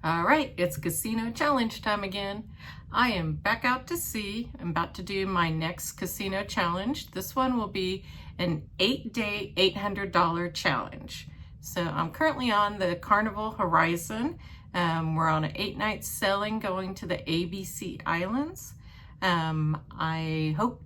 All right, it's casino challenge time again. I am back out to sea. I'm about to do my next casino challenge. This one will be an 8-day, $800 challenge. So I'm currently on the Carnival Horizon. We're on an 8-night sailing going to the ABC Islands. I hope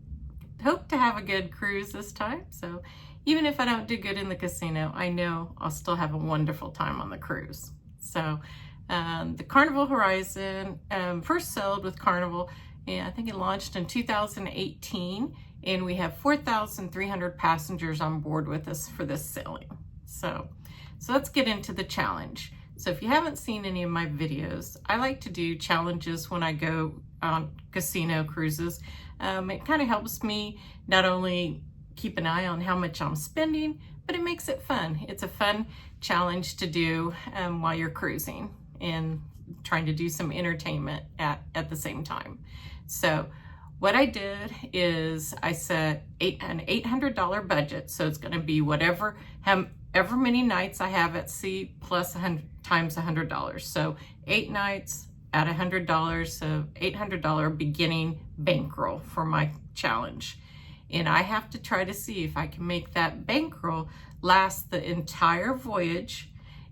to have a good cruise this time. So even if I don't do good in the casino, I know I'll still have a wonderful time on the cruise. So the Carnival Horizon first sailed with Carnival, and I think it launched in 2018, and we have 4,300 passengers on board with us for this sailing. So let's get into the challenge. So if you haven't seen any of my videos, I like to do challenges when I go on casino cruises. It kind of helps me not only keep an eye on how much I'm spending, but it makes it fun. It's a fun challenge to do while you're cruising and trying to do some entertainment at the same time. So what I did is I set an $800 budget. So it's gonna be however many nights I have at sea plus 100 times $100. So 8 nights at $100, so $800 beginning bankroll for my challenge. And I have to try to see if I can make that bankroll last the entire voyage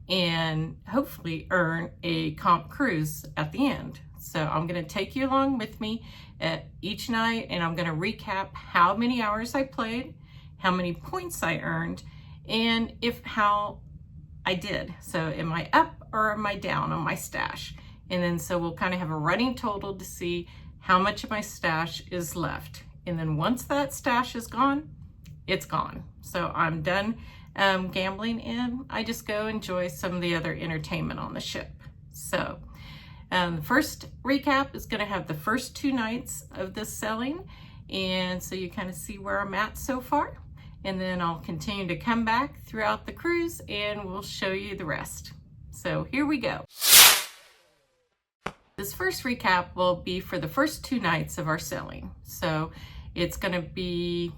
and hopefully earn a comp cruise at the end. So I'm gonna take you along with me at each night, and I'm gonna recap how many hours I played, how many points I earned, and how I did. So am I up or am I down on my stash? And then so we'll kind of have a running total to see how much of my stash is left. And then once that stash is gone, it's gone. So I'm done gambling, and I just go enjoy some of the other entertainment on the ship. So the first recap is gonna have the first 2 nights of this sailing. And so you kind of see where I'm at so far. And then I'll continue to come back throughout the cruise and we'll show you the rest. So here we go. This first recap will be for the first 2 nights of our sailing. So it's gonna be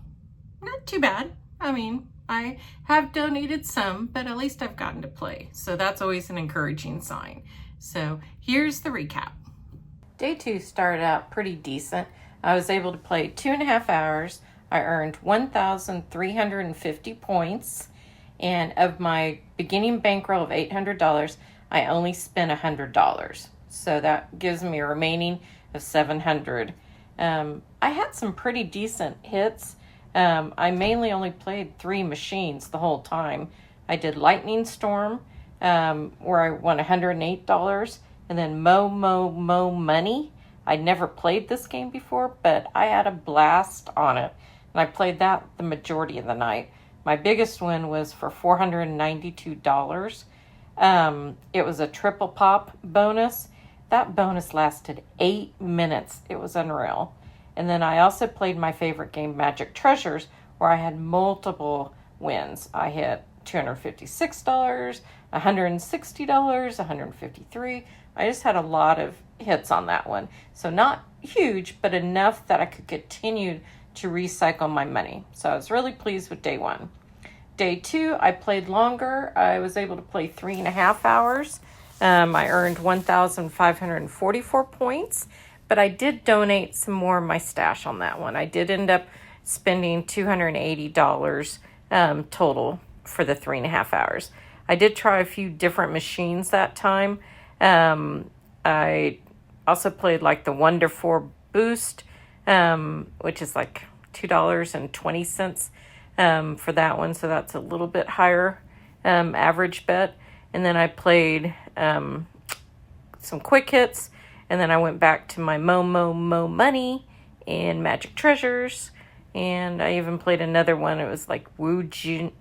not too bad. I mean, I have donated some, but at least I've gotten to play. So that's always an encouraging sign. So here's the recap. Day 2 started out pretty decent. I was able to play 2.5 hours. I earned 1,350 points. And of my beginning bankroll of $800, I only spent $100. So that gives me a remaining of $700. I had some pretty decent hits. I mainly only played 3 machines the whole time. I did Lightning Storm, where I won $108, and then Mo Money. I'd never played this game before, but I had a blast on it, and I played that the majority of the night. My biggest win was for $492. It was a triple pop bonus. That bonus lasted 8 minutes. It was unreal. And then I also played my favorite game, Magic Treasures, where I had multiple wins. I hit $256, $160, $153. I just had a lot of hits on that one. So not huge, but enough that I could continue to recycle my money. So I was really pleased with day 1. Day 2, I played longer. I was able to play 3.5 hours. I earned 1,544 points. But I did donate some more of my stash on that one. I did end up spending $280 total for the 3.5 hours. I did try a few different machines that time. I also played like the Wonder 4 Boost, which is like $2.20 for that one. So that's a little bit higher average bet. And then I played some quick hits. And then I went back to my Mo Money and Magic Treasures. And I even played another one. It was like Wu Jin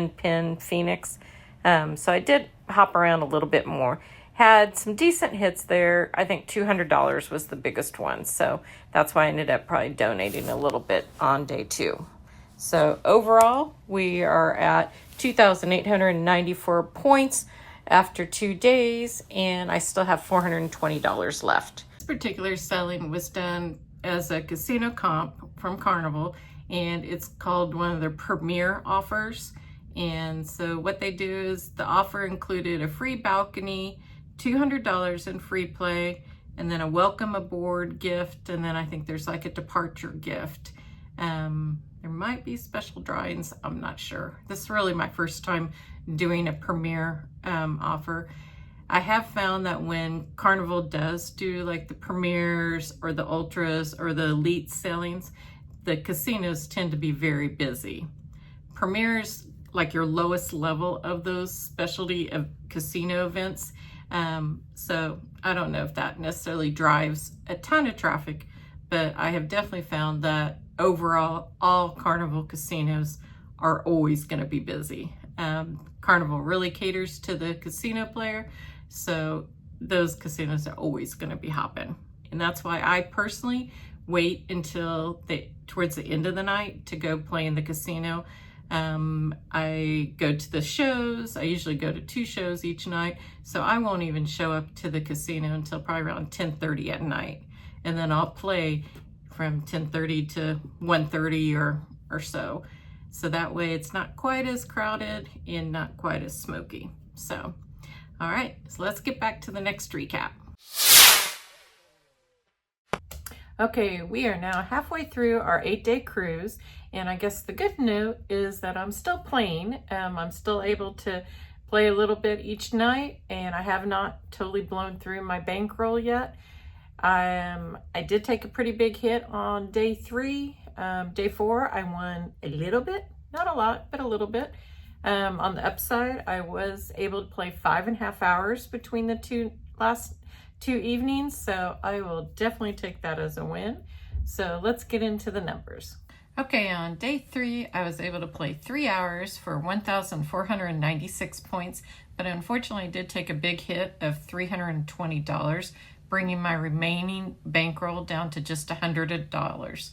Pin Phoenix. So I did hop around a little bit more. Had some decent hits there. I think $200 was the biggest one. So that's why I ended up probably donating a little bit on day 2. So overall, we are at 2,894 points after 2 days, and I still have $420 left. This particular selling was done as a casino comp from Carnival, and it's called one of their premier offers. And so what they do is the offer included a free balcony, $200 in free play, and then a welcome aboard gift, and then I think there's like a departure gift. There might be special drawings, I'm not sure. This is really my first time doing a premier offer. I have found that when Carnival does do like the premieres or the ultras or the elite sailings, the casinos tend to be very busy. Premieres, like your lowest level of those specialty of casino events. So I don't know if that necessarily drives a ton of traffic, but I have definitely found that overall, all Carnival casinos are always going to be busy. Carnival really caters to the casino player, so those casinos are always going to be hopping. And that's why I personally wait until towards the end of the night to go play in the casino. I go to the shows. I usually go to 2 shows each night, so I won't even show up to the casino until probably around 10:30 at night. And then I'll play from 10:30 to 1:30 or so. So that way it's not quite as crowded and not quite as smoky. So, all right, so let's get back to the next recap. Okay, we are now halfway through our 8-day cruise, and I guess the good news is that I'm still playing. I'm still able to play a little bit each night, and I have not totally blown through my bankroll yet. I did take a pretty big hit on day 3. Day 4, I won a little bit, not a lot, but a little bit. On the upside, I was able to play 5.5 hours between the last 2 evenings, so I will definitely take that as a win. So let's get into the numbers. Okay, on day 3, I was able to play 3 hours for 1,496 points, but unfortunately I did take a big hit of $320, bringing my remaining bankroll down to just $100.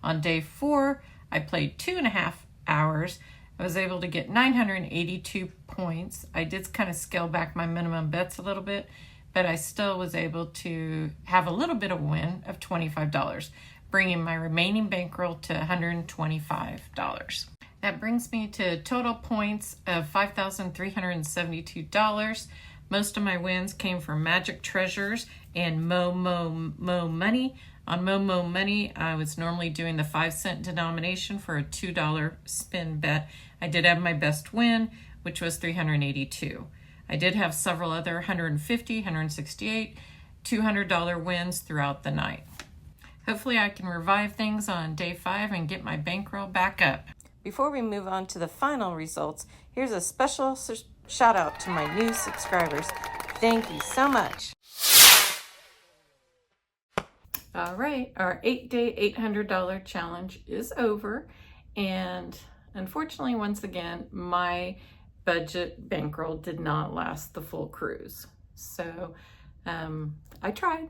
On day 4, I played 2.5 hours. I was able to get 982 points. I did kind of scale back my minimum bets a little bit, but I still was able to have a little bit of win of $25, bringing my remaining bankroll to $125. That brings me to total points of $5,372. Most of my wins came from Magic Treasures and Mo Money. On Mo Money, I was normally doing the 5-cent denomination for a $2 spin bet. I did have my best win, which was $382. I did have several other $150, $168, $200 wins throughout the night. Hopefully I can revive things on day 5 and get my bankroll back up. Before we move on to the final results, here's a special shout out to my new subscribers. Thank you so much. All right, our 8-day $800 challenge is over, and unfortunately, once again, my budget bankroll did not last the full cruise. So I tried.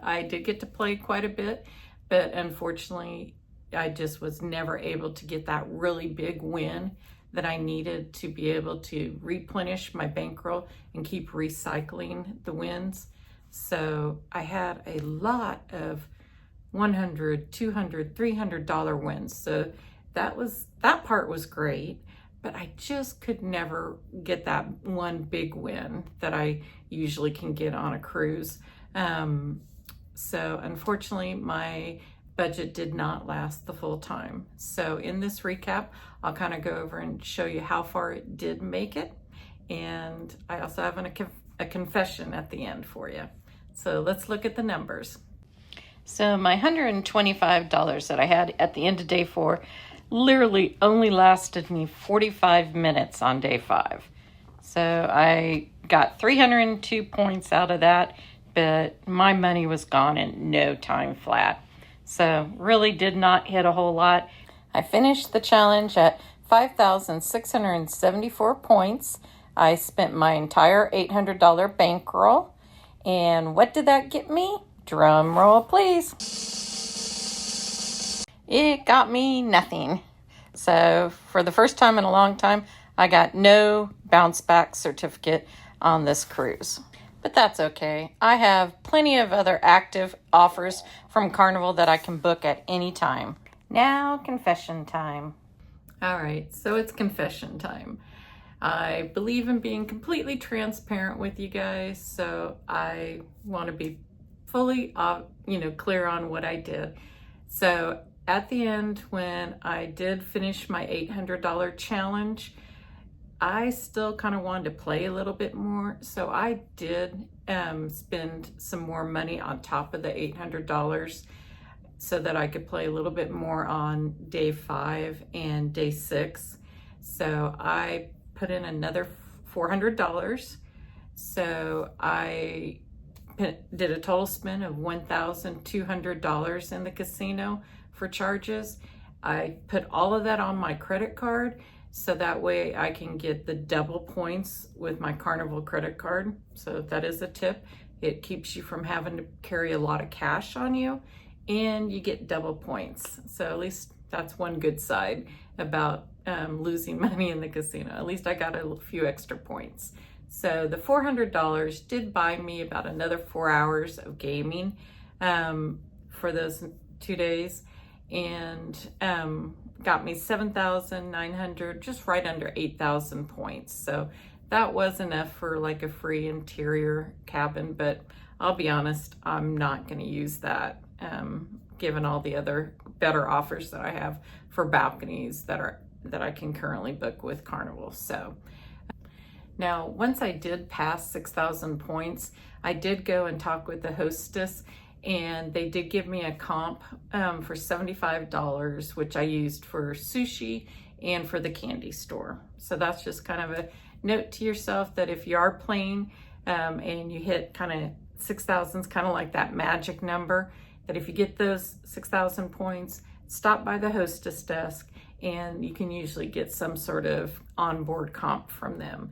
I did get to play quite a bit, but unfortunately, I just was never able to get that really big win that I needed to be able to replenish my bankroll and keep recycling the wins. So I had a lot of $100, $200, $300 wins. So that part was great, but I just could never get that one big win that I usually can get on a cruise. So unfortunately, my budget did not last the full time. So in this recap, I'll kind of go over and show you how far it did make it. And I also have a confession at the end for you. So let's look at the numbers. So my $125 that I had at the end of day 4 literally only lasted me 45 minutes on day 5. So I got 302 points out of that, but my money was gone in no time flat. So really did not hit a whole lot. I finished the challenge at 5,674 points. I spent my entire $800 bankroll. And what did that get me? Drum roll, please. It got me nothing. So for the first time in a long time, I got no bounce back certificate on this cruise. But that's okay. I have plenty of other active offers from Carnival that I can book at any time. Now, confession time. All right, so it's confession time. I believe in being completely transparent with you guys, so I want to be fully, clear on what I did. So at the end, when I did finish my $800 challenge, I still kind of wanted to play a little bit more. So I did spend some more money on top of the $800 so that I could play a little bit more on day 5 and day 6. So I put in another $400. So I did a total spend of $1,200 in the casino for charges. I put all of that on my credit card, so that way I can get the double points with my Carnival credit card. So that is a tip. It keeps you from having to carry a lot of cash on you, and you get double points. So at least that's one good side about losing money in the casino. At least I got a few extra points. So the $400 did buy me about another 4 hours of gaming for those 2 days, and got me 7,900, just right under 8,000 points. So that was enough for like a free interior cabin, but I'll be honest, I'm not going to use that given all the other better offers that I have for balconies that I can currently book with Carnival. So now, once I did pass 6,000 points, I did go and talk with the hostess, and they did give me a comp for $75, which I used for sushi and for the candy store. So that's just kind of a note to yourself that if you are playing and you hit kind of 6,000, is kind of like that magic number, that if you get those 6,000 points, stop by the hostess desk and you can usually get some sort of onboard comp from them.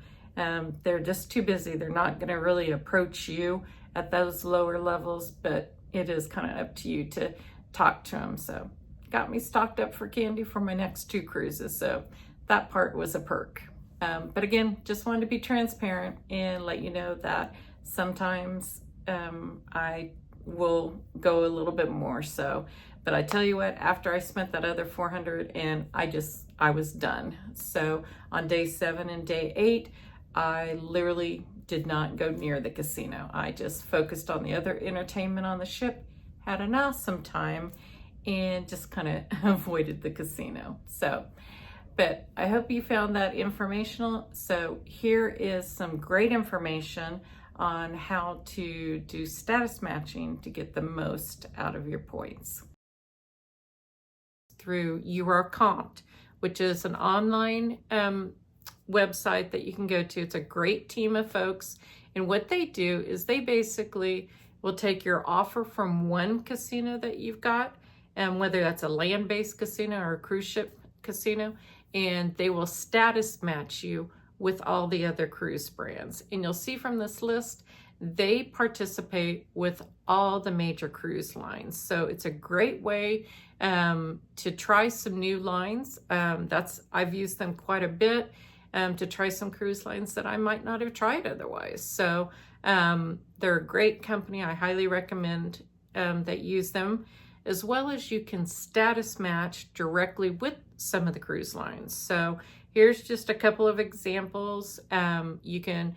They're just too busy. They're not going to really approach you at those lower levels, but it is kind of up to you to talk to them. So got me stocked up for candy for my next 2 cruises. So that part was a perk. But again, just wanted to be transparent and let you know that sometimes I will go a little bit more. So, but I tell you what, after I spent that other 400 and I was done. So on day 7 and day 8, I literally did not go near the casino. I just focused on the other entertainment on the ship, had an awesome time, and just kind of avoided the casino. So, but I hope you found that informational. So here is some great information on how to do status matching to get the most out of your points. Through You Are Comped, which is an online website that you can go to. It's a great team of folks, and what they do is they basically will take your offer from one casino that you've got, and whether that's a land-based casino or a cruise ship casino, and they will status match you with all the other cruise brands. And you'll see from this list, they participate with all the major cruise lines. So it's a great way to try some new lines. I've used them quite a bit to try some cruise lines that I might not have tried otherwise. So they're a great company. I highly recommend that use them, as well as you can status match directly with some of the cruise lines. So here's just a couple of examples. You can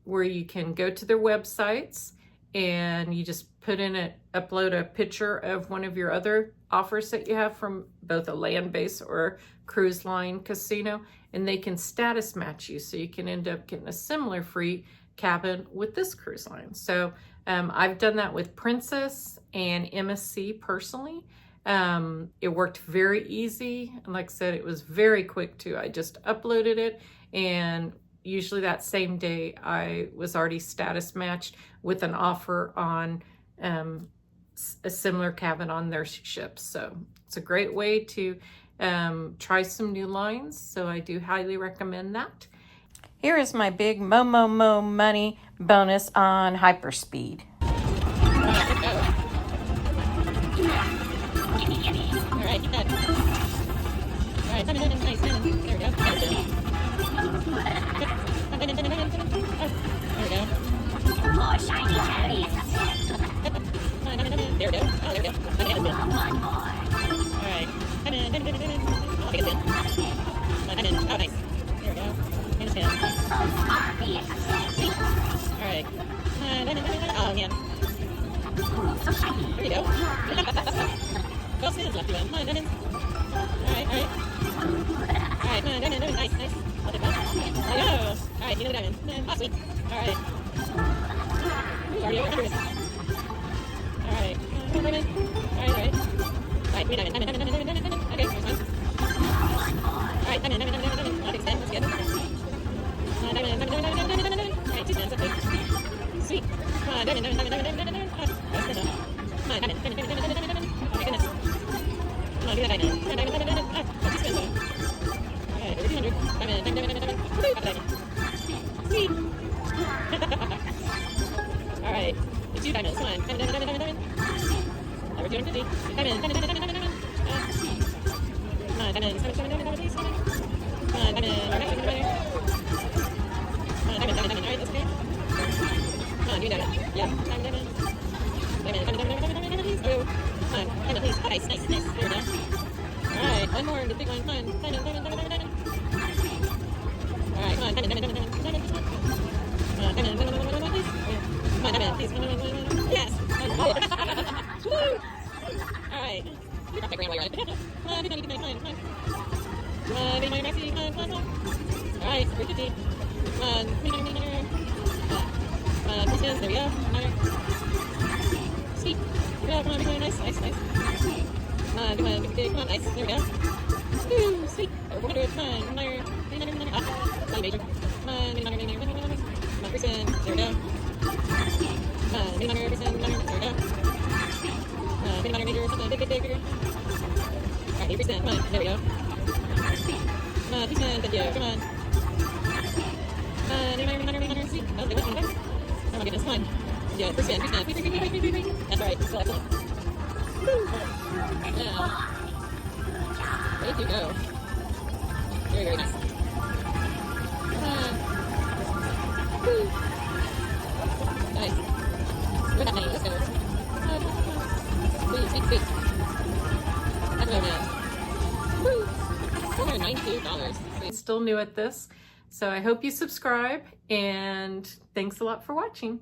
go to their websites and you just upload a picture of one of your other offers that you have from both a land-based or cruise line casino, and they can status match you. So you can end up getting a similar free cabin with this cruise line. So I've done that with Princess and MSC personally. It worked very easy. And like I said, it was very quick too. I just uploaded it, and usually that same day I was already status matched with an offer on a similar cabin on their ship. So it's a great way to try some new lines. So I do highly recommend that. Here is my big Mo money bonus on Hyperspeed. All right, keep that. All right, nice. There we go. There we go. More shiny cherries. There we go. Oh, there we go. One more. All right. I'll take a spin. Oh, nice. There we go. Nice 10. Alright. Oh, man. There you go. 12 spins left to him. Come on, diamonds. Alright, alright. Alright, come on, diamond, diamond. Nice, nice. I'll take that. There you go. Alright, you know the diamond. Oh, sweet. Alright. Ooh, already over 100. Alright. Come on, diamond. Alright, alright. Alright, give me diamond, diamond, diamond, diamond, diamond, diamond. Okay, that's fine. Alright, diamond, diamond, diamond, diamond, diamond. I'll take a spin. That's good. Diamond, diamond, diamond, diamond, diamond, diamond, diamond. Alright, 2 spins. That's good. Sweet. Come on, diamond, diamond, diamond, diamond, diamond, diamond. Oh, that's good enough. Come on, diamond, diamond, diamond, diamond, diamond, diamond. Oh my goodness. Come on, give me that diamond. Come on, diamond, diamond, diamond, diamond. Ah, 2 spins though. Alright, over 200. Diamond, diamond, diamond, diamond, diamond. Woo, got the diamond. Sweet. Alright, 2 diamonds. Come on, diamond, diamond, diamond, diamond, diamond. Over 250. Diamond, diamond, diamond, diamond, diamond. Come on, diamond, diamond, diamond, diamond, please. Come on, diamond, alright, come on, diamond. Come on, diamond, diamond, diamond. Alright, that's okay. Come on, give me diamond. Yeah, diamond, diamond. Diamond, diamond, diamond, diamond, diamond, please. Oh, come on, diamond, please. Nice, nice, nice. There we go. Alright, one more, the big one. Come on, diamond, diamond, diamond, diamond, diamond. Alright, come on, diamond, diamond, diamond, diamond, diamond. Come on, diamond, diamond, diamond, diamond, please. Come on, diamond, please. Come on, yes. Woo! Alright. You can while you're at it. Come on, come on, come on, come on. Come on, be my Maxi. Come on, come on, come on. Alright, 350. Come on, come on, 2 spins. There we go. Sweet. There we go. Come on, big one. Nice, nice, nice. Come on, come on, come on, nice. There we go. Woo, sweet. Over 400. Come on, minor. Ah, slightly major. Come on, mini minor, mini minor, mini minor. Come on, 3 spins. There we go. Come on, mini minor, 3 spins, minor. There we go. Mini minor, major, something big, big, big, bigger. Alright, 8 spins. Come on, there we go. Come on, 2 spins. Thank you. Come on. Mini minor, mini minor, mini minor. Sweet. Oh, they went one better. Oh my goodness, come on. Yeah, 3 spins, 3 spins. Wait. That's alright. Still excellent. Woo! Yeah. Way to go. Very, very nice. Come on. Woo! Nice. We're not many. Let's go. Come on, come on, come on. Sweet, sweet, sweet. That's what I'm at. Woo! $492. I'm still new at this, so I hope you subscribe, and thanks a lot for watching.